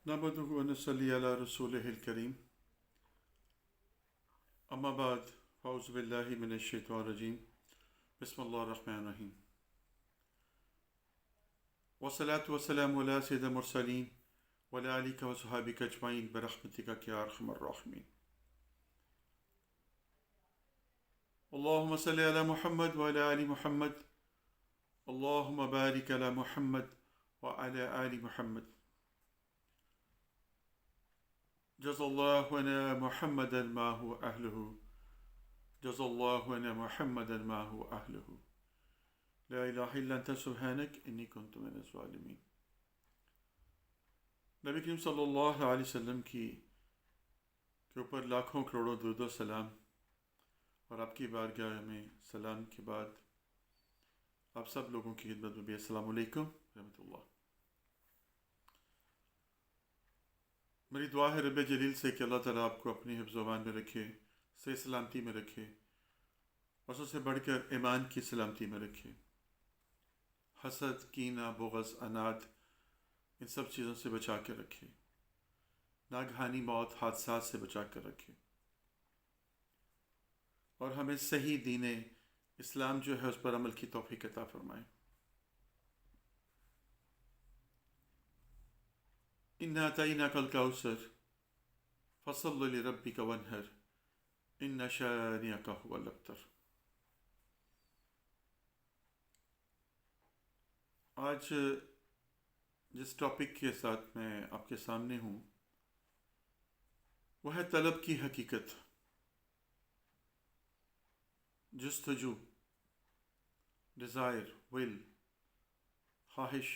نحمده ونصلي على رسوله الكريم أما بعد فأعوذ بالله من الشيطان الرجيم بسم الله الرحمن الرحيم والصلاة والسلام على سيد المرسلين وعلى آلك وصحابك أجمعين برحمتك يا أرحم الراحمين. اللهم صل على محمد وعلى آل محمد. اللهم بارك على محمد وعلى آل محمد. جزا الله عنا محمدا ما هو أهله. جزا الله عنا محمدا ما هو أهله. لا إله إلا أنت سبحانك إني كنت من الظالمين. نبی کریم صلی اللہ علیہ وسلم کے اوپر لاکھوں کروڑوں درود و سلام، اور آپ کی بارگاہ میں سلام کے بعد آپ سب لوگوں کی خدمت میں بھی السلام علیکم رحمۃ اللہ. میری دعا ہے رب جلیل سے کہ اللہ تعالیٰ آپ کو اپنی حفظ و امان میں رکھے، صحیح سلامتی میں رکھے، اور سب سے بڑھ کر ایمان کی سلامتی میں رکھے. حسد، کینہ، بغض، عناد، ان سب چیزوں سے بچا کے رکھے. ناگہانی موت، حادثات سے بچا کر رکھے، اور ہمیں صحیح دین اسلام جو ہے اس پر عمل کی توفیق عطا فرمائے. اِنَّا أَعْطَيْنَاكَ الْكَوْثَرَ فَصَلِّ لِرَبِّكَ وَانْحَرْ إِنَّ شَانِئَكَ هُوَ الْأَبْتَرُ. آج جس ٹاپک کے ساتھ میں آپ کے سامنے ہوں وہ ہے طلب کی حقیقت. جستجو، ڈیزائر، ول، خواہش.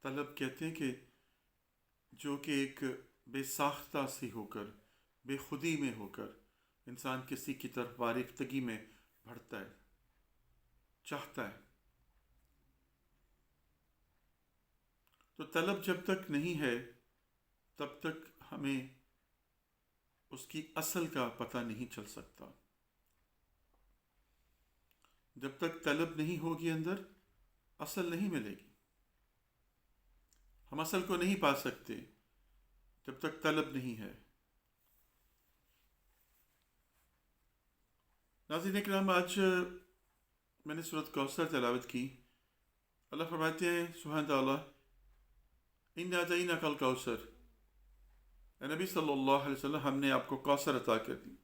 طلب کہتے ہیں کہ جو کہ ایک بے ساختہ سی ہو کر، بے خودی میں ہو کر انسان کسی کی طرف وارفتگی میں بڑھتا ہے، چاہتا ہے. تو طلب جب تک نہیں ہے تب تک ہمیں اس کی اصل کا پتہ نہیں چل سکتا. جب تک طلب نہیں ہوگی اندر، اصل نہیں ملے گی. ہم اصل کو نہیں پا سکتے جب تک طلب نہیں ہے. ناظرین اکرام، آج میں نے سورۃ کوثر تلاوت کی. اللہ فرماتے ہیں سبحانہ تعالیٰ، اِنَّا أَعْطَيْنَاكَ الْكَوْثَرَ. اے نبی صلی اللہ علیہ وسلم، ہم نے آپ کو کوثر عطا کر دی.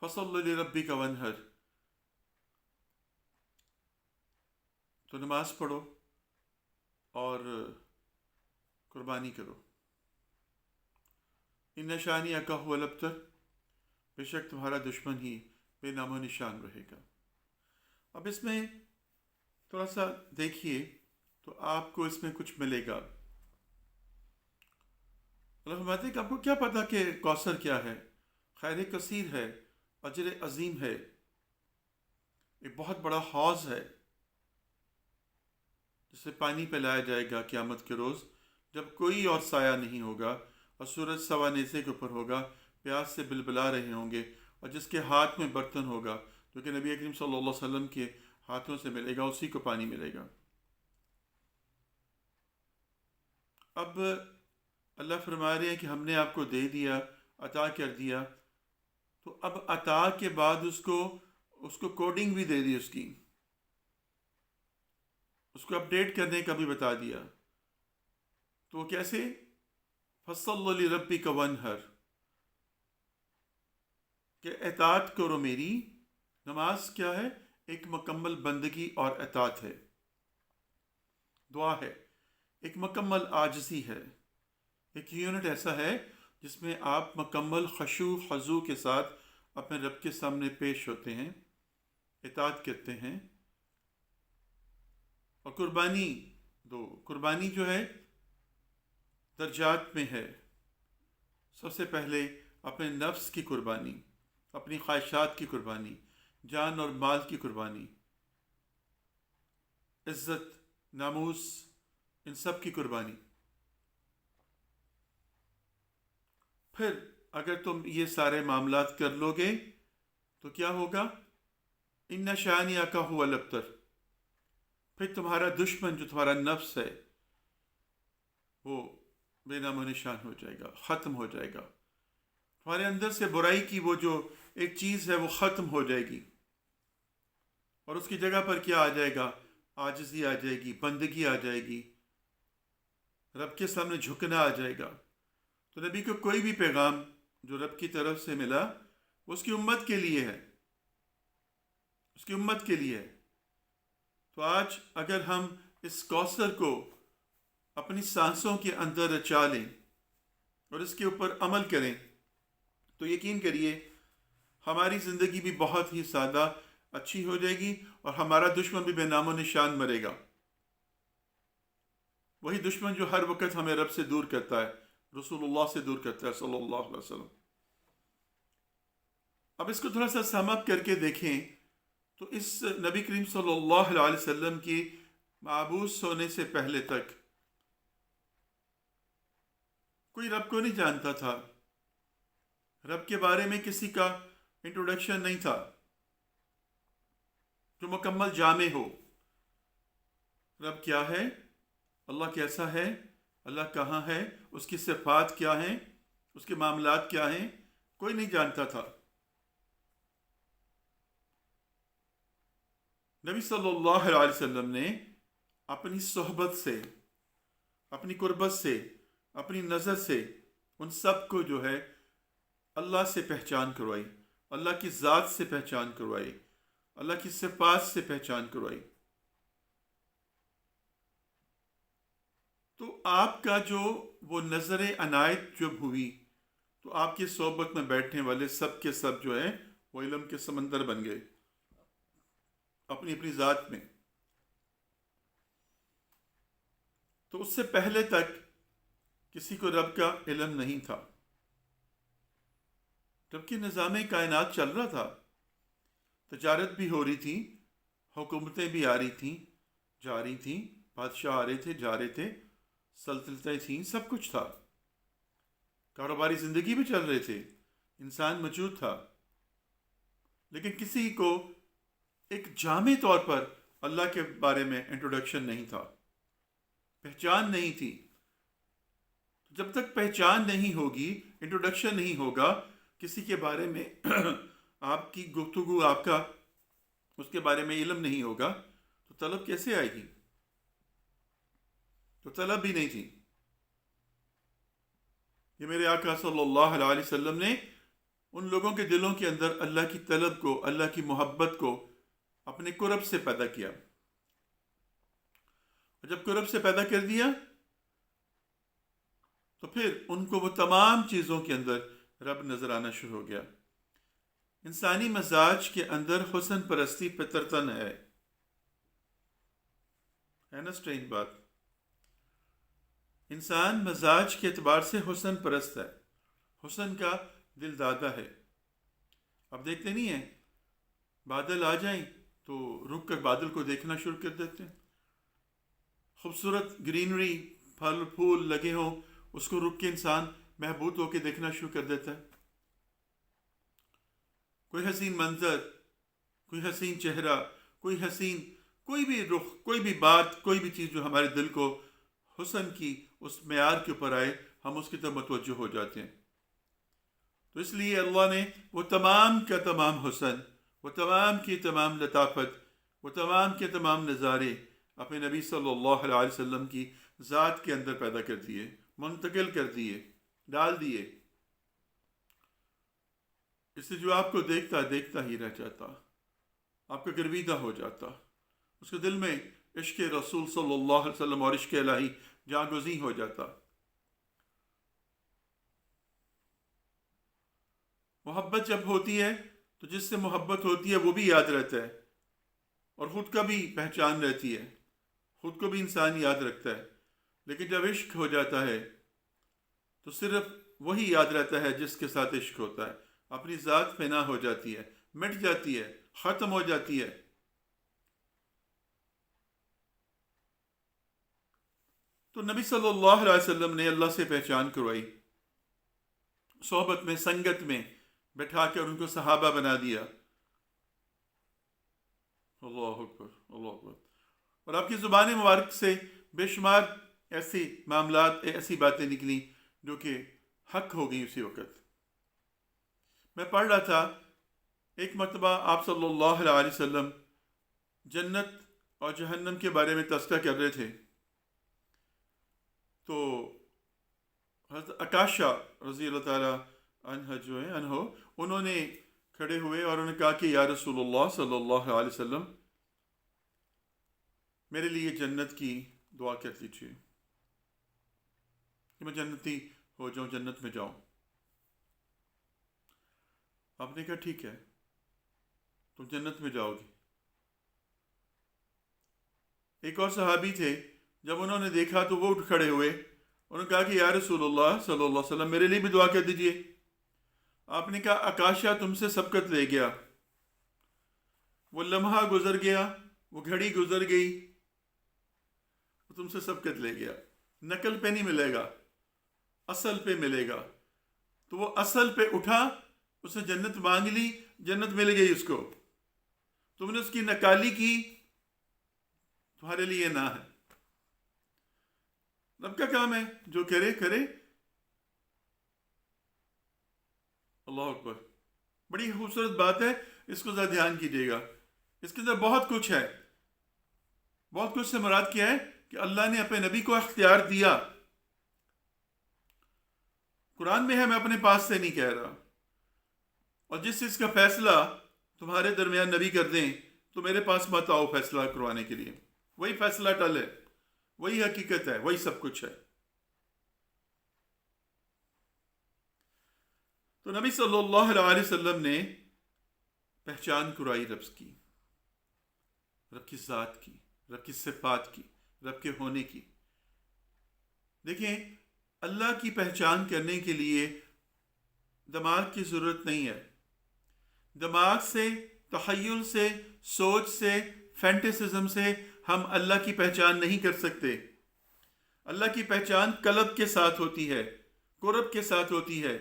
فَصَلِّ لِرَبِّكَ وَانْحَرْ. تو نماز پڑھو اور قربانی کرو. اِنَّ شَانِئَكَ هُوَ الْأَبْتَرُ. بے شک تمہارا دشمن ہی بے نام و نشان رہے گا. اب اس میں تھوڑا سا دیکھیے تو آپ کو اس میں کچھ ملے گا. اللہ فرماتے ہیں کہ آپ کو کیا پتا کہ کوثر کیا ہے؟ خیر کثیر ہے، اجر عظیم ہے، ایک بہت بڑا حوض ہے جس سے پانی پلایا جائے گا قیامت کے روز، جب کوئی اور سایہ نہیں ہوگا اور سورج سوا نیزے کے اوپر ہوگا، پیاس سے بلبلا رہے ہوں گے، اور جس کے ہاتھ میں برتن ہوگا جو کہ نبی کریم صلی اللہ علیہ وسلم کے ہاتھوں سے ملے گا، اسی کو پانی ملے گا. اب اللہ فرما رہے ہیں کہ ہم نے آپ کو دے دیا، عطا کر دیا. تو اب عطا کے بعد اس کو کوڈنگ بھی دے دی، اس کو اپڈیٹ کرنے کا بھی بتا دیا. تو وہ کیسے؟ فَصَلِّ لِرَبِّكَ وَانْحَرْ، کہ اطاعت کرو میری. نماز کیا ہے؟ ایک مکمل بندگی اور اطاعت ہے. دعا ہے، ایک مکمل عاجزی ہے. ایک یونٹ ایسا ہے جس میں آپ مکمل خشوع خضوع کے ساتھ اپنے رب کے سامنے پیش ہوتے ہیں، اطاعت کرتے ہیں. اور قربانی دو. قربانی جو ہے درجات میں ہے. سب سے پہلے اپنے نفس کی قربانی، اپنی خواہشات کی قربانی، جان اور مال کی قربانی، عزت، ناموس، ان سب کی قربانی. پھر اگر تم یہ سارے معاملات کر لو گے تو کیا ہوگا؟ اِنَّ شَانِئَكَ هُوَ الْأَبْتَرُ. پھر تمہارا دشمن جو تمہارا نفس ہے وہ بے نام و نشان ہو جائے گا، ختم ہو جائے گا. تمہارے اندر سے برائی کی وہ جو ایک چیز ہے وہ ختم ہو جائے گی، اور اس کی جگہ پر کیا آ جائے گا؟ عاجزی آ جائے گی، بندگی آ جائے گی، رب کے سامنے جھکنا آ جائے گا. تو نبی کو کوئی بھی پیغام جو رب کی طرف سے ملا وہ اس کی امت کے لیے ہے، اس کی امت کے لیے ہے. تو آج اگر ہم اس کوثر کو اپنی سانسوں کے اندر رچا لیں اور اس کے اوپر عمل کریں تو یقین کریے ہماری زندگی بھی بہت ہی سادہ اچھی ہو جائے گی، اور ہمارا دشمن بھی بے نام و نشان مرے گا. وہی دشمن جو ہر وقت ہمیں رب سے دور کرتا ہے، رسول اللہ سے دور کرتا ہے صلی اللہ علیہ وسلم. اب اس کو تھوڑا سا سم اپ کر کے دیکھیں تو اس نبی کریم صلی اللہ علیہ وسلم کی مبعوث ہونے سے پہلے تک کوئی رب کو نہیں جانتا تھا، رب کے بارے میں کسی کا انٹروڈکشن نہیں تھا جو مکمل جامع ہو. رب کیا ہے، اللہ کیسا ہے، اللہ کہاں ہے، اس کی صفات کیا ہیں، اس کے معاملات کیا ہیں، کوئی نہیں جانتا تھا. نبی صلی اللہ علیہ وسلم نے اپنی صحبت سے، اپنی قربت سے، اپنی نظر سے ان سب کو جو ہے اللہ سے پہچان کروائی، اللہ کی ذات سے پہچان کروائی، اللہ کی صفات سے پہچان کروائی. تو آپ کا جو وہ نظر عنایت جب ہوئی تو آپ کی صحبت میں بیٹھنے والے سب کے سب جو ہیں وہ علم کے سمندر بن گئے اپنی اپنی ذات میں. تو اس سے پہلے تک کسی کو رب کا علم نہیں تھا، جبکہ نظام کائنات چل رہا تھا، تجارت بھی ہو رہی تھی، حکومتیں بھی آ رہی تھیں جا رہی تھیں، بادشاہ آ رہے تھے جا رہے تھے، سلطنتیں تھیں، سب کچھ تھا، کاروباری زندگی بھی چل رہے تھے، انسان موجود تھا. لیکن کسی کو ایک جامع طور پر اللہ کے بارے میں انٹروڈکشن نہیں تھا، پہچان نہیں تھی. جب تک پہچان نہیں ہوگی، انٹروڈکشن نہیں ہوگا کسی کے بارے میں آپ کی گفتگو، آپ کا اس کے بارے میں علم نہیں ہوگا تو طلب کیسے آئے گی؟ تو طلب بھی نہیں تھی. یہ میرے آقا صلی اللہ علیہ وسلم نے ان لوگوں کے دلوں کے اندر اللہ کی طلب کو، اللہ کی محبت کو اپنے قرب سے پیدا کیا. اور جب قرب سے پیدا کر دیا تو پھر ان کو وہ تمام چیزوں کے اندر رب نظر آنا شروع ہو گیا. انسانی مزاج کے اندر حسن پرستی فطرتاً ہے نا سٹرینج بات. انسان مزاج کے اعتبار سے حسن پرست ہے، حسن کا دل دادا ہے. اب دیکھتے نہیں ہیں بادل آ جائیں تو رک کر بادل کو دیکھنا شروع کر دیتے ہیں. خوبصورت گرینری، پھل پھول لگے ہوں، اس کو رک کے انسان محبوط ہو کے دیکھنا شروع کر دیتا ہے. کوئی حسین منظر، کوئی حسین چہرہ، کوئی حسین، کوئی بھی رخ، کوئی بھی بات، کوئی بھی چیز جو ہمارے دل کو حسن کی اس معیار کے اوپر آئے ہم اس کی طرف متوجہ ہو جاتے ہیں. تو اس لیے اللہ نے وہ تمام کا تمام حسن، وہ تمام کی تمام لطافت، وہ تمام کے تمام نظارے اپنے نبی صلی اللہ علیہ وسلم کی ذات کے اندر پیدا کر دیے، منتقل کر دیے، ڈال دیے. اس سے جو آپ کو دیکھتا دیکھتا ہی رہ جاتا، آپ کا گرویدہ ہو جاتا، اس کے دل میں عشق رسول صلی اللہ علیہ وسلم اور عشق الہی جاگزیں ہو جاتا. محبت جب ہوتی ہے تو جس سے محبت ہوتی ہے وہ بھی یاد رہتا ہے، اور خود کا بھی پہچان رہتی ہے، خود کو بھی انسان یاد رکھتا ہے. لیکن جب عشق ہو جاتا ہے تو صرف وہی یاد رہتا ہے جس کے ساتھ عشق ہوتا ہے. اپنی ذات فنا ہو جاتی ہے، مٹ جاتی ہے، ختم ہو جاتی ہے. تو نبی صلی اللہ علیہ وسلم نے اللہ سے پہچان کروائی، صحبت میں، سنگت میں بٹھا کر ان کو صحابہ بنا دیا. اللہ اکبر، اللہ اکبر. اور آپ کی زبان مبارک سے بے شمار ایسی معاملات، ایسی باتیں نکلیں جو کہ حق ہو گئی اسی وقت۔ میں پڑھ رہا تھا ایک مرتبہ آپ صلی اللہ علیہ وسلم جنت اور جہنم کے بارے میں تذکرہ کر رہے تھے، تو حضرت عکاشہ رضی اللہ تعالیٰ عنہ جو ہے انہوں نے کھڑے ہوئے اور انہوں نے کہا کہ یا رسول اللہ صلی اللہ علیہ وسلم، میرے لیے جنت کی دعا کر دیجیے کہ میں جنتی ہو جاؤں، جنت میں جاؤں۔ آپ نے کہا ٹھیک ہے، تم جنت میں جاؤ گے۔ ایک اور صحابی تھے، جب انہوں نے دیکھا تو وہ اٹھ کھڑے ہوئے، انہوں نے کہا کہ یا رسول اللہ صلی اللہ علیہ وسلم، میرے لیے بھی دعا کر دیجیے۔ آپ نے کہا عکاشہ تم سے سبقت لے گیا، وہ لمحہ گزر گیا، وہ گھڑی گزر گئی، وہ تم سے سبقت لے گیا، نقل پہ نہیں ملے گا، اصل پہ ملے گا۔ تو وہ اصل پہ اٹھا، اس نے جنت مانگ لی، جنت مل گئی اس کو، تم نے اس کی نکالی کی، تمہارے لیے نہ ہے۔ رب کا کام ہے، جو کرے کرے۔ اللہ اکبر، بڑی خوبصورت بات ہے، اس کو ذرا دھیان کیجیے گا۔ اس کے اندر بہت کچھ ہے، بہت کچھ سے مراد کیا ہے کہ اللہ نے اپنے نبی کو اختیار دیا۔ قرآن میں ہے، میں اپنے پاس سے نہیں کہہ رہا، اور جس چیز کا فیصلہ تمہارے درمیان نبی کر دیں تو میرے پاس مت آؤ فیصلہ کروانے کے لیے، وہی فیصلہ ٹل ہے، وہی حقیقت ہے، وہی سب کچھ ہے۔ تو نبی صلی اللہ علیہ وسلم نے پہچان کرائی رب کی، رب کی ذات کی، رب کی صفات کی، رب کے ہونے کی۔ دیکھیں، اللہ کی پہچان کرنے کے لیے دماغ کی ضرورت نہیں ہے۔ دماغ سے، تخیل سے، سوچ سے، فینٹیسزم سے ہم اللہ کی پہچان نہیں کر سکتے۔ اللہ کی پہچان قلب کے ساتھ ہوتی ہے، قرب کے ساتھ ہوتی ہے،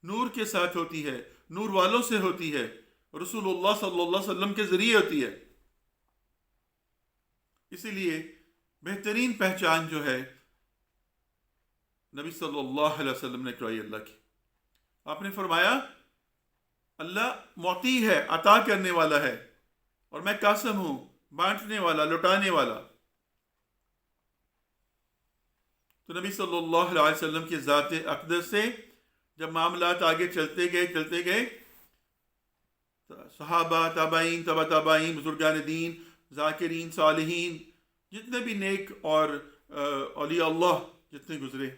نور کے ساتھ ہوتی ہے، نور والوں سے ہوتی ہے، رسول اللہ صلی اللہ علیہ وسلم کے ذریعے ہوتی ہے۔ اسی لیے بہترین پہچان جو ہے نبی صلی اللہ علیہ وسلم نے کرائی اللہ کی۔ آپ نے فرمایا اللہ معطی ہے، عطا کرنے والا ہے، اور میں قاسم ہوں، بانٹنے والا، لٹانے والا۔ تو نبی صلی اللہ علیہ وسلم کی ذات اقدس سے جب معاملات آگے چلتے گئے، صحابہ، تابعین، تبع تابعین، بزرگان دین، ذاکرین، صالحین، جتنے بھی نیک اور اولیاء اللہ جتنے گزرے،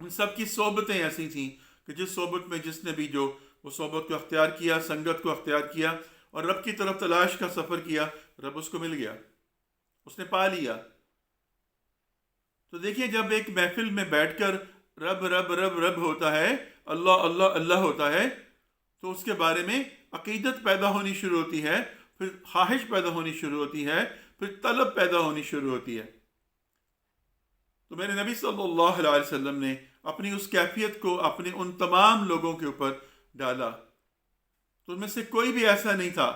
ان سب کی صحبتیں ایسی تھیں کہ جس صحبت میں جس نے بھی جو وہ صحبت کو اختیار کیا، سنگت کو اختیار کیا اور رب کی طرف تلاش کا سفر کیا، رب اس کو مل گیا، اس نے پا لیا۔ تو دیکھیے، جب ایک محفل میں بیٹھ کر رب رب رب رب ہوتا ہے، اللہ اللہ اللہ ہوتا ہے، تو اس کے بارے میں عقیدت پیدا ہونی شروع ہوتی ہے، پھر خواہش پیدا ہونی شروع ہوتی ہے، پھر طلب پیدا ہونی شروع ہوتی ہے۔ تو میرے نبی صلی اللہ علیہ وسلم نے اپنی اس کیفیت کو اپنے ان تمام لوگوں کے اوپر ڈالا، تو ان میں سے کوئی بھی ایسا نہیں تھا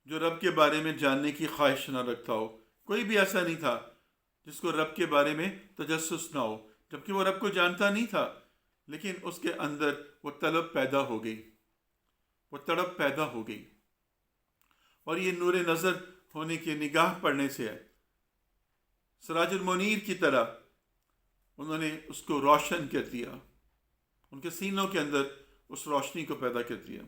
جو رب کے بارے میں جاننے کی خواہش نہ رکھتا ہو، کوئی بھی ایسا نہیں تھا جس کو رب کے بارے میں تجسس نہ ہو، جبکہ وہ رب کو جانتا نہیں تھا، لیکن اس کے اندر وہ طلب پیدا ہو گئی، وہ تڑپ پیدا ہو گئی، اور یہ نور نظر ہونے کی نگاہ پڑنے سے ہے، سراج المنیر کی طرح انہوں نے اس کو روشن کر دیا، ان کے سینوں کے اندر اس روشنی کو پیدا کر دیا۔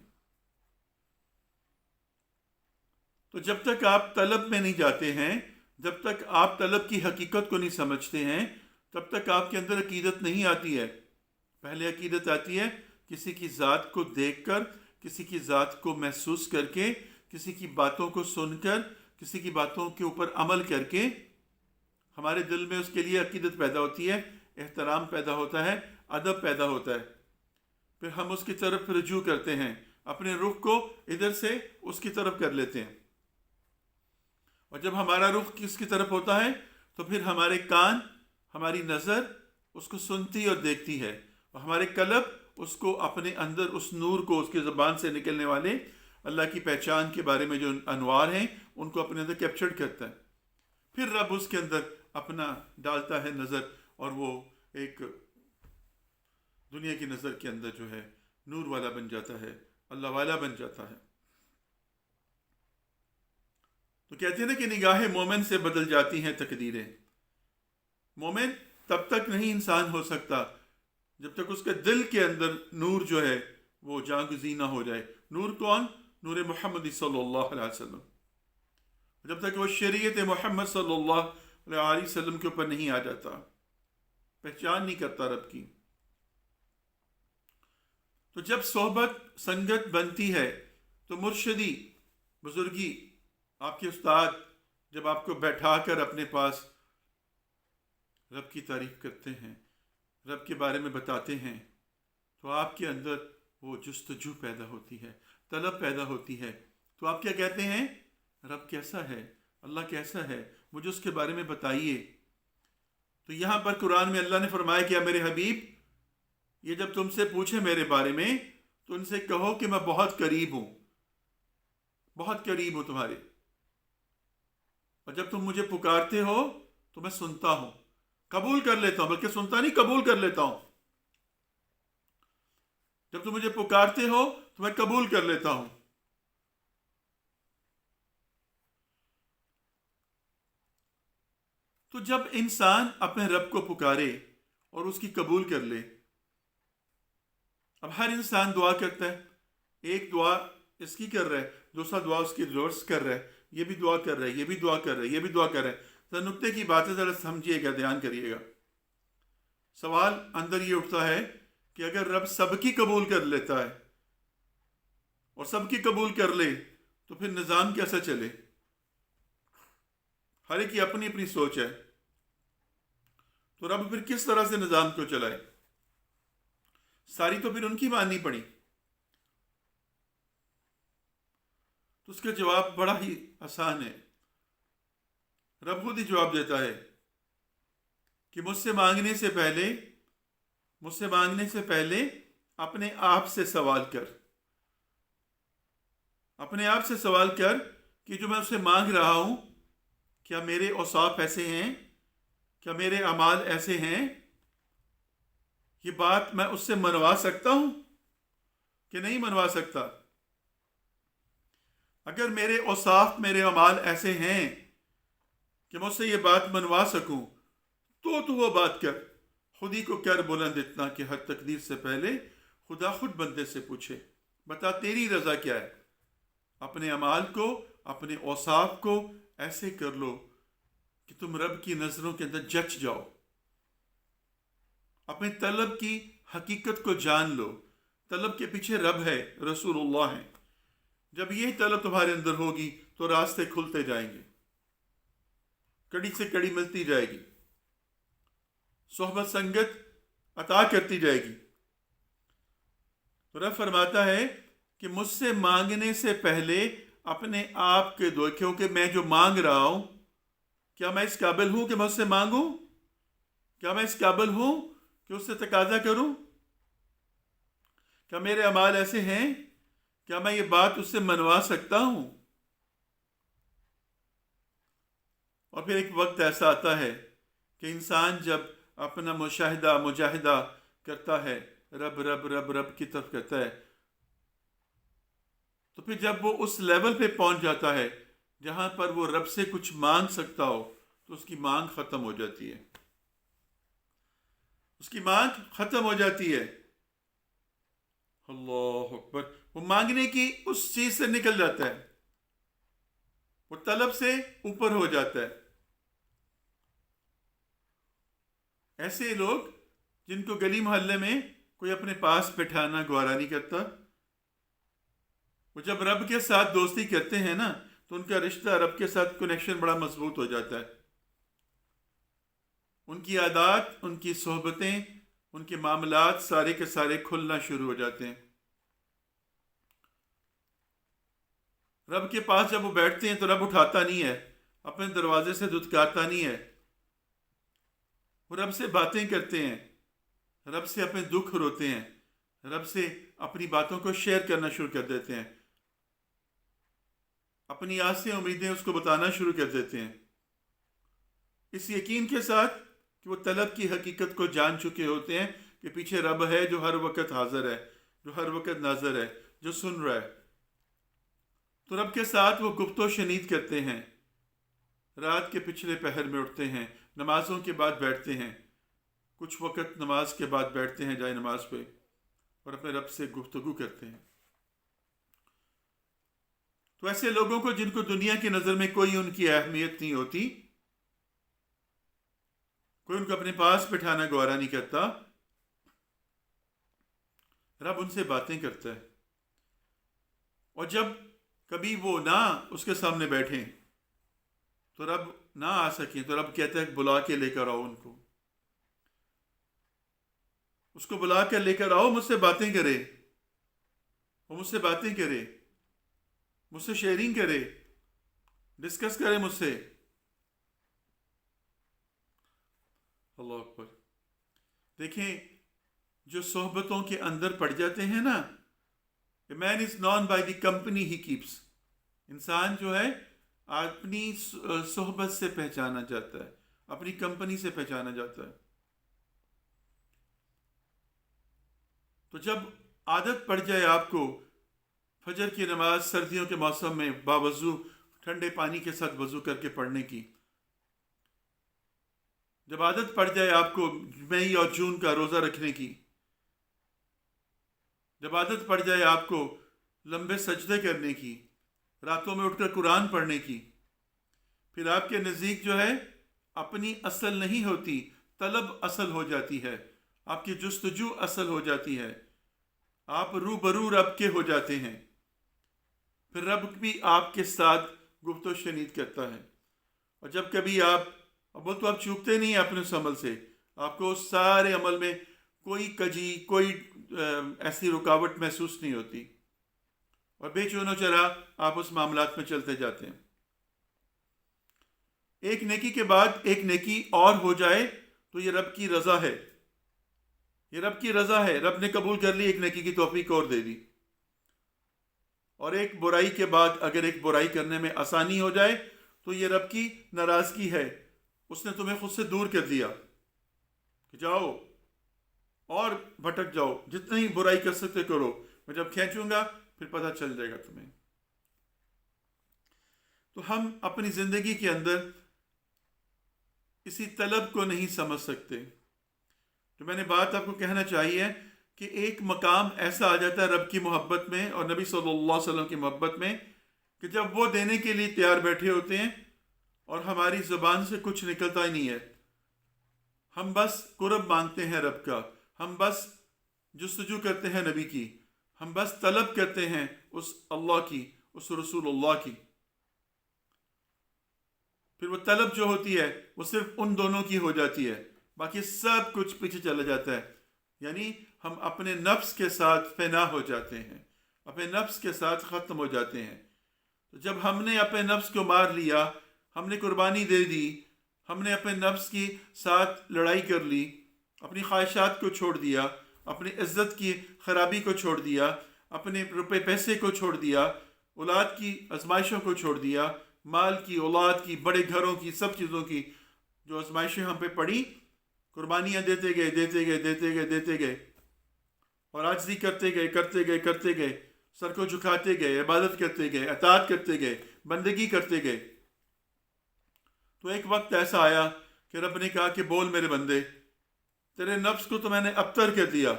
تو جب تک آپ طلب میں نہیں جاتے ہیں، جب تک آپ طلب کی حقیقت کو نہیں سمجھتے ہیں، تب تک آپ کے اندر عقیدت نہیں آتی ہے۔ پہلے عقیدت آتی ہے کسی کی ذات کو دیکھ کر، کسی کی ذات کو محسوس کر کے، کسی کی باتوں کو سن کر، کسی کی باتوں کے اوپر عمل کر کے ہمارے دل میں اس کے لیے عقیدت پیدا ہوتی ہے، احترام پیدا ہوتا ہے، ادب پیدا ہوتا ہے، پھر ہم اس کی طرف رجوع کرتے ہیں، اپنے رخ کو ادھر سے اس کی طرف کر لیتے ہیں، اور جب ہمارا رخ کس کی طرف ہوتا ہے تو پھر ہمارے کان، ہماری نظر اس کو سنتی اور دیکھتی ہے، اور ہمارے قلب اس کو اپنے اندر، اس نور کو، اس کی زبان سے نکلنے والے اللہ کی پہچان کے بارے میں جو انوار ہیں ان کو اپنے اندر کیپچرڈ کرتا ہے. پھر رب اس کے اندر اپنا ڈالتا ہے نظر، اور وہ ایک دنیا کی نظر کے اندر جو ہے نور والا بن جاتا ہے، اللہ والا بن جاتا ہے. تو کہتے ہیں نا کہ نگاہ مومن سے بدل جاتی ہیں تقدیریں. مومن تب تک نہیں انسان ہو سکتا جب تک اس کے دل کے اندر نور جو ہے وہ جاگزی نہ ہو جائے. نور کون؟ نور محمد صلی اللہ علیہ وسلم. جب تک وہ شریعت محمد صلی اللہ علیہ وسلم کے اوپر نہیں آ جاتا، پہچان نہیں کرتا رب کی. تو جب صحبت سنگت بنتی ہے تو مرشدی، بزرگی، آپ کے استاد جب آپ کو بیٹھا کر اپنے پاس رب کی تعریف کرتے ہیں، رب کے بارے میں بتاتے ہیں، تو آپ کے اندر وہ جستجو پیدا ہوتی ہے، طلب پیدا ہوتی ہے. تو آپ کیا کہتے ہیں؟ رب کیسا ہے، اللہ کیسا ہے، مجھے اس کے بارے میں بتائیے. تو یہاں پر قرآن میں اللہ نے فرمایا کہ میرے حبیب، یہ جب تم سے پوچھے میرے بارے میں تو ان سے کہو کہ میں بہت قریب ہوں، بہت قریب ہوں تمہارے، اور جب تم مجھے پکارتے ہو تو میں سنتا ہوں، قبول کر لیتا ہوں، بلکہ سنتا نہیں قبول کر لیتا ہوں. جب تم مجھے پکارتے ہو تو میں قبول کر لیتا ہوں. تو جب انسان اپنے رب کو پکارے اور اس کی قبول کر لے، اب ہر انسان دعا کرتا ہے، ایک دعا اس کی کر رہا ہے، دوسرا دعا اس کی ریورس کر رہا ہے، یہ بھی دعا کر رہا ہے، یہ بھی دعا کر رہا ہے، یہ بھی دعا کر رہا ہے. ذرا نکتے کی باتیں ذرا سمجھیے گا، دھیان کریے گا. سوال اندر یہ اٹھتا ہے کہ اگر رب سب کی قبول کر لیتا ہے اور سب کی قبول کر لے تو پھر نظام کیسا چلے؟ ہر ایک کی اپنی اپنی سوچ ہے، تو رب پھر کس طرح سے نظام کو چلائے؟ ساری تو پھر ان کی ماننی پڑی. تو اس کا جواب بڑا ہی آسان ہے. رب خود ہی جواب دیتا ہے کہ مجھ سے مانگنے سے پہلے اپنے آپ سے سوال کر. اپنے آپ سے سوال کر کہ جو میں اسے مانگ رہا ہوں، کیا میرے اوصاف ایسے ہیں؟ کیا میرے اعمال ایسے ہیں؟ یہ بات میں اس سے منوا سکتا ہوں کہ نہیں منوا سکتا؟ اگر میرے اوصاف، میرے اعمال ایسے ہیں کہ میں اس سے یہ بات منوا سکوں تو وہ بات کر. خود ہی کو کر بلند اتنا کہ ہر تقدیر سے پہلے خدا خود بندے سے پوچھے، بتا تیری رضا کیا ہے؟ اپنے اعمال کو، اپنے اوصاف کو ایسے کر لو کہ تم رب کی نظروں کے اندر جچ جاؤ. اپنے طلب کی حقیقت کو جان لو. طلب کے پیچھے رب ہے، رسول اللہ ہے. جب یہ طلب تمہارے اندر ہوگی تو راستے کھلتے جائیں گے، کڑی سے کڑی ملتی جائے گی، صحبت سنگت عطا کرتی جائے گی. تو رب فرماتا ہے کہ مجھ سے مانگنے سے پہلے اپنے آپ کے دو، کیونکہ میں جو مانگ رہا ہوں، کیا میں اس قابل ہوں کہ میں اس سے مانگوں؟ کیا میں اس قابل ہوں کہ اس سے تقاضا کروں؟ کیا میرے اعمال ایسے ہیں؟ کیا میں یہ بات اس سے منوا سکتا ہوں؟ اور پھر ایک وقت ایسا آتا ہے کہ انسان جب اپنا مجاہدہ کرتا ہے، رب رب رب رب کی طرف کرتا ہے، تو پھر جب وہ اس لیول پہ پہنچ جاتا ہے جہاں پر وہ رب سے کچھ مانگ سکتا ہو، تو اس کی مانگ ختم ہو جاتی ہے. اس کی مانگ ختم ہو جاتی ہے. اللہ اکبر. وہ مانگنے کی اس چیز سے نکل جاتا ہے، وہ طلب سے اوپر ہو جاتا ہے. ایسے لوگ جن کو گلی محلے میں کوئی اپنے پاس بٹھانا گوارا نہیں کرتا، وہ جب رب کے ساتھ دوستی کرتے ہیں نا تو ان کا رشتہ رب کے ساتھ کنیکشن بڑا مضبوط ہو جاتا ہے. ان کی عادات، ان کی صحبتیں، ان کے معاملات سارے کے سارے کھلنا شروع ہو جاتے ہیں. رب کے پاس جب وہ بیٹھتے ہیں تو رب اٹھاتا نہیں ہے، اپنے دروازے سے دھتکارتا نہیں ہے. وہ رب سے باتیں کرتے ہیں، رب سے اپنے دکھ روتے ہیں، رب سے اپنی باتوں کو شیئر کرنا شروع کر دیتے ہیں. اپنی آسیں امیدیں اس کو بتانا شروع کر دیتے ہیں، اس یقین کے ساتھ کہ وہ طلب کی حقیقت کو جان چکے ہوتے ہیں کہ پیچھے رب ہے جو ہر وقت حاضر ہے، جو ہر وقت ناظر ہے، جو سن رہا ہے۔ تو رب کے ساتھ وہ گفت و شنید کرتے ہیں، رات کے پچھلے پہر میں اٹھتے ہیں، نمازوں کے بعد بیٹھتے ہیں، کچھ وقت نماز کے بعد بیٹھتے ہیں جائے نماز پہ اور اپنے رب سے گفتگو کرتے ہیں۔ تو ایسے لوگوں کو جن کو دنیا کی نظر میں کوئی ان کی اہمیت نہیں ہوتی، کوئی ان کو اپنے پاس بٹھانا گوارا نہیں کرتا، رب ان سے باتیں کرتا ہے، اور جب کبھی وہ نہ اس کے سامنے بیٹھیں تو رب نہ آ سکیں تو رب کہتا ہے کہ بلا کے لے کر آؤ ان کو، اس کو بلا کر لے کر آؤ، مجھ سے باتیں کرے، وہ مجھ سے باتیں کرے، مجھ سے شیئرنگ کرے، ڈسکس کرے مجھ سے۔ اللہ اکبر۔ دیکھیں، جو صحبتوں کے اندر پڑ جاتے ہیں نا، A man is known by the company he keeps. انسان جو ہے اپنی صحبت سے پہچانا جاتا ہے، اپنی کمپنی سے پہچانا جاتا ہے۔ تو جب عادت پڑ جائے آپ کو فجر کی نماز سردیوں کے موسم میں باوضو ٹھنڈے پانی کے ساتھ وضو کر کے پڑھنے کی، جب عادت پڑ جائے آپ کو مئی اور جون کا روزہ رکھنے کی، جب عادت پڑ جائے آپ کو لمبے سجدے کرنے کی، راتوں میں اٹھ کر قرآن پڑھنے کی، پھر آپ کے نزدیک جو ہے اپنی اصل نہیں ہوتی، طلب اصل ہو جاتی ہے، آپ کی جستجو اصل ہو جاتی ہے، آپ روبرو رب کے ہو جاتے ہیں، پھر رب بھی آپ کے ساتھ گفت و شنید کرتا ہے۔ اور جب کبھی اب وہ تو آپ چوکتے نہیں ہیں اپنے اس عمل سے، آپ کو اس سارے عمل میں کوئی کجی، کوئی ایسی رکاوٹ محسوس نہیں ہوتی، اور بے چون و چرا آپ اس معاملات میں چلتے جاتے ہیں۔ ایک نیکی کے بعد ایک نیکی اور ہو جائے تو یہ رب کی رضا ہے، یہ رب کی رضا ہے، رب نے قبول کر لی، ایک نیکی کی توفیق اور دے دی۔ اور ایک برائی کے بعد اگر ایک برائی کرنے میں آسانی ہو جائے تو یہ رب کی ناراضگی ہے، اس نے تمہیں خود سے دور کر دیا کہ جاؤ اور بھٹک جاؤ، جتنی برائی کر سکتے کرو، میں جب کھینچوں گا پھر پتہ چل جائے گا تمہیں۔ تو ہم اپنی زندگی کے اندر اسی طلب کو نہیں سمجھ سکتے۔ تو میں نے بات آپ کو کہنا چاہیے کہ ایک مقام ایسا آ جاتا ہے رب کی محبت میں اور نبی صلی اللہ علیہ وسلم کی محبت میں کہ جب وہ دینے کے لیے تیار بیٹھے ہوتے ہیں اور ہماری زبان سے کچھ نکلتا ہی نہیں ہے، ہم بس قرب مانگتے ہیں رب کا، ہم بس جستجو کرتے ہیں نبی کی، ہم بس طلب کرتے ہیں اس اللہ کی، اس رسول اللہ کی، پھر وہ طلب جو ہوتی ہے وہ صرف ان دونوں کی ہو جاتی ہے، باقی سب کچھ پیچھے چلا جاتا ہے۔ یعنی ہم اپنے نفس کے ساتھ فنا ہو جاتے ہیں، اپنے نفس کے ساتھ ختم ہو جاتے ہیں۔ تو جب ہم نے اپنے نفس کو مار لیا، ہم نے قربانی دے دی، ہم نے اپنے نفس کی ساتھ لڑائی کر لی، اپنی خواہشات کو چھوڑ دیا، اپنی عزت کی خرابی کو چھوڑ دیا، اپنے روپے پیسے کو چھوڑ دیا، اولاد کی آزمائشوں کو چھوڑ دیا، مال کی، اولاد کی، بڑے گھروں کی، سب چیزوں کی جو آزمائشیں ہم پہ پڑی، قربانیاں دیتے گئے دیتے گئے دیتے گئے دیتے گئے، اور عاجزی کرتے گئے کرتے گئے کرتے گئے، سر کو جھکاتے گئے، عبادت کرتے گئے، اطاعت کرتے گئے، بندگی کرتے گئے۔ تو ایک وقت ایسا آیا کہ رب نے کہا کہ بول میرے بندے، تیرے نفس کو تو میں نے ابتر کر دیا،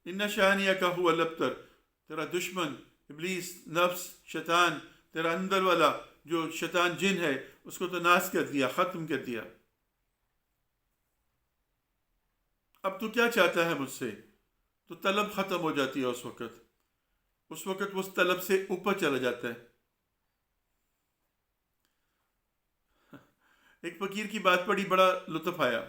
ان شانیہ کا ہوا الابتر، تیرا دشمن ابلیس، نفس، شیطان، تیرا اندر والا جو شیطان جن ہے، اس کو تو ناس کر دیا، ختم کر دیا۔ اب تو کیا چاہتا ہے مجھ سے؟ تو طلب ختم ہو جاتی ہے اس وقت وہ اس طلب سے اوپر چلا جاتا ہے۔ ایک فقیر کی بات پڑی، بڑا لطف آیا۔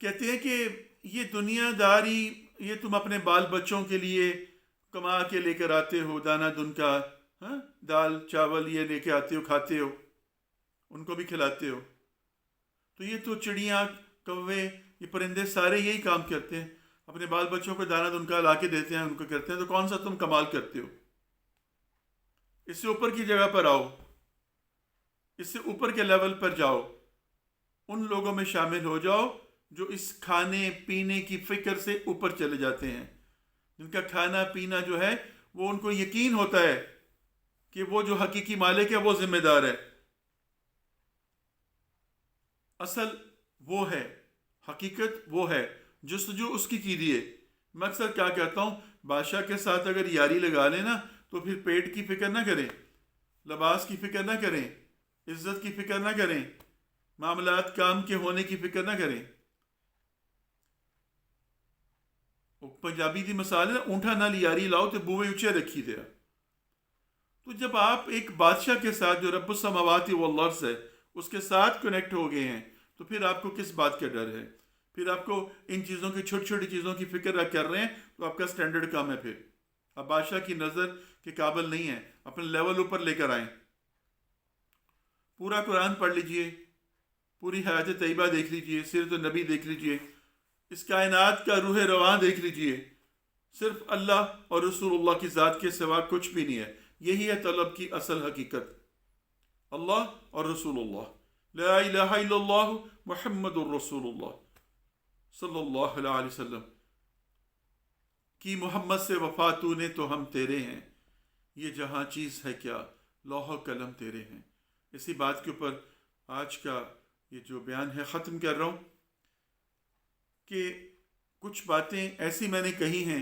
کہتے ہیں کہ یہ دنیا داری، یہ تم اپنے بال بچوں کے لیے کما کے لے کر آتے ہو، دانہ دن کا، دال چاول یہ لے کے آتے ہو، کھاتے ہو، ان کو بھی کھلاتے ہو، تو یہ تو چڑیاں، کوے، یہ پرندے سارے یہی کام کرتے ہیں، اپنے بال بچوں کو دانہ دن کا لا کے دیتے ہیں، ان کو کرتے ہیں، تو کون سا تم کمال کرتے ہو؟ اس سے اوپر کی جگہ پر آؤ، اس سے اوپر کے لیول پر جاؤ، ان لوگوں میں شامل ہو جاؤ جو اس کھانے پینے کی فکر سے اوپر چلے جاتے ہیں، جن کا کھانا پینا جو ہے وہ ان کو یقین ہوتا ہے کہ وہ جو حقیقی مالک ہے وہ ذمہ دار ہے، اصل وہ ہے، حقیقت وہ ہے، جستجو اس کی کیجیے۔ میں اکثر کیا کہتا ہوں، بادشاہ کے ساتھ اگر یاری لگا لیں نا تو پھر پیٹ کی فکر نہ کریں، لباس کی فکر نہ کریں، عزت کی فکر نہ کریں، معاملات کام کے ہونے کی فکر نہ کریں۔ پنجابی دی مثال ہے، اونٹا نال یاری لاؤ تو بوئے اچھے رکھی دیا۔ تو جب آپ ایک بادشاہ کے ساتھ جو رب السماوات والارض ہے اس کے ساتھ کنیکٹ ہو گئے ہیں تو پھر آپ کو کس بات کا ڈر ہے؟ پھر آپ کو ان چیزوں کی چھوٹی چھوٹی چیزوں کی فکر کر رہے ہیں تو آپ کا سٹینڈرڈ کم ہے، پھر آپ بادشاہ کی نظر کے قابل نہیں ہیں، اپنے لیول اوپر لے کر آئیں۔ پورا قرآن پڑھ لیجئے، پوری حیات طیبہ دیکھ لیجئے، سیرت النبی دیکھ لیجئے، اس کائنات کا روح رواں دیکھ لیجئے، صرف اللہ اور رسول اللہ کی ذات کے سوا کچھ بھی نہیں ہے۔ یہی ہے طلب کی اصل حقیقت، اللہ اور رسول اللہ، لا الہ الا اللہ محمد الرسول اللہ صلی اللہ علیہ وسلم کی محمد سے وفا تو نے تو ہم تیرے ہیں، یہ جہاں چیز ہے کیا لوح و قلم تیرے ہیں۔ اسی بات کے اوپر آج کا یہ جو بیان ہے ختم کر رہا ہوں کہ کچھ باتیں ایسی میں نے کہی ہیں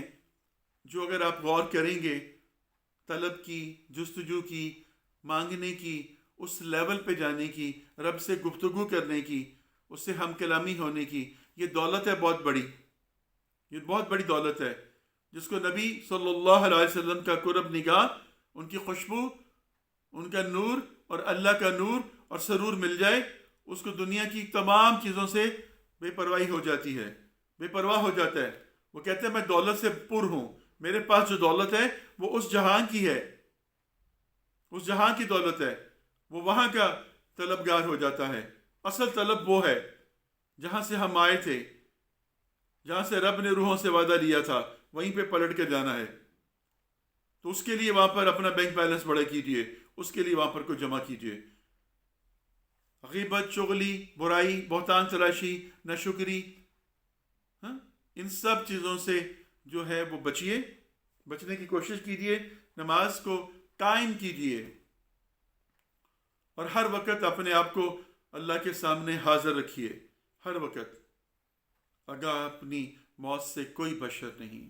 جو اگر آپ غور کریں گے، طلب کی، جستجو کی، مانگنے کی، اس لیول پہ جانے کی، رب سے گفتگو کرنے کی، اس سے ہم کلامی ہونے کی، یہ دولت ہے بہت بڑی، یہ بہت بڑی دولت ہے، جس کو نبی صلی اللہ علیہ وسلم کا قرب نگاہ، ان کی خوشبو، ان کا نور اور اللہ کا نور اور سرور مل جائے، اس کو دنیا کی تمام چیزوں سے بے پرواہی ہو جاتی ہے، بے پرواہ ہو جاتا ہے۔ وہ کہتے ہیں میں دولت سے پر ہوں، میرے پاس جو دولت ہے وہ اس جہان کی ہے، اس جہان کی دولت ہے، وہ وہاں کا طلبگار ہو جاتا ہے۔ اصل طلب وہ ہے جہاں سے ہم آئے تھے، جہاں سے رب نے روحوں سے وعدہ لیا تھا، وہیں پہ پلٹ کے جانا ہے۔ تو اس کے لیے وہاں پر اپنا بینک بیلنس بڑا کیجئے، اس کے لیے وہاں پر کوئی جمع کیجئے۔ غیبت، چغلی، برائی، بہتان تراشی، ناشکری، ان سب چیزوں سے جو ہے وہ بچنے کی کوشش کیجئے۔ نماز کو قائم کیجئے اور ہر وقت اپنے آپ کو اللہ کے سامنے حاضر رکھیے، ہر وقت۔ آگاہ اپنی موت سے کوئی بشر نہیں،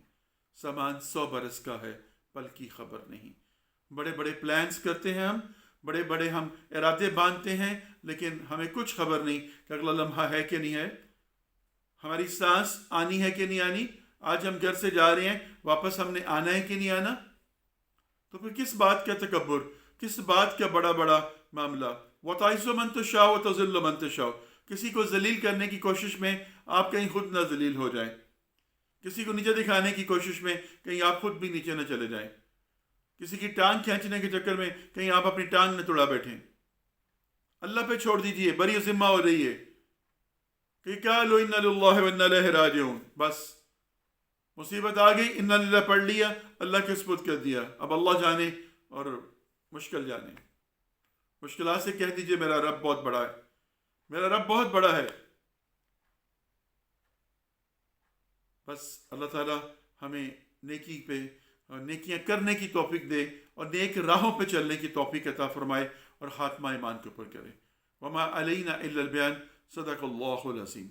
سامان 100 برس کا ہے، پل کی خبر نہیں۔ بڑے بڑے پلانز کرتے ہیں ہم، بڑے بڑے ہم ارادے باندھتے ہیں، لیکن ہمیں کچھ خبر نہیں کہ اگلا لمحہ ہے کہ نہیں ہے، ہماری سانس آنی ہے کہ نہیں آنی، آج ہم گھر سے جا رہے ہیں، واپس ہم نے آنا ہے کہ نہیں آنا۔ تو پھر کس بات کا تکبر، کس بات کا بڑا بڑا معاملہ؟ وَتَعِزُّ مَن تَشَاءُ وَتَذِلُّ مَن تَشَاءُ، کسی کو ذلیل کرنے کی کوشش میں آپ کہیں خود نہ ذلیل ہو جائیں، کسی کو نیچے دکھانے کی کوشش میں کہیں آپ خود بھی نیچے نہ چلے جائیں، کسی کی ٹانگ کھینچنے کے چکر میں کہیں آپ اپنی ٹانگ نہ توڑا بیٹھیں۔ اللہ پہ چھوڑ دیجئے، بری ذمہ ہو رہی ہے کہ کیا لو اِنَّا لِلَّهِ وَإِنَّا إِلَيْهِ راجعون، بس مصیبت آ گئی، اِنَّا لِلَّهِ پڑھ لیا، اللہ کے سپرد کر دیا، اب اللہ جانے اور مشکل جانے۔ مشکلات سے کہہ دیجئے میرا رب بہت بڑا ہے، میرا رب بہت بڑا ہے۔ بس اللہ تعالیٰ ہمیں نیکی پہ نیکیاں کرنے کی توفیق دے اور نیک راہوں پہ چلنے کی توفیق عطا فرمائے اور خاتمہ ایمان کے اوپر کرے۔ وما علینا الا البیان، صدق اللہ العظیم۔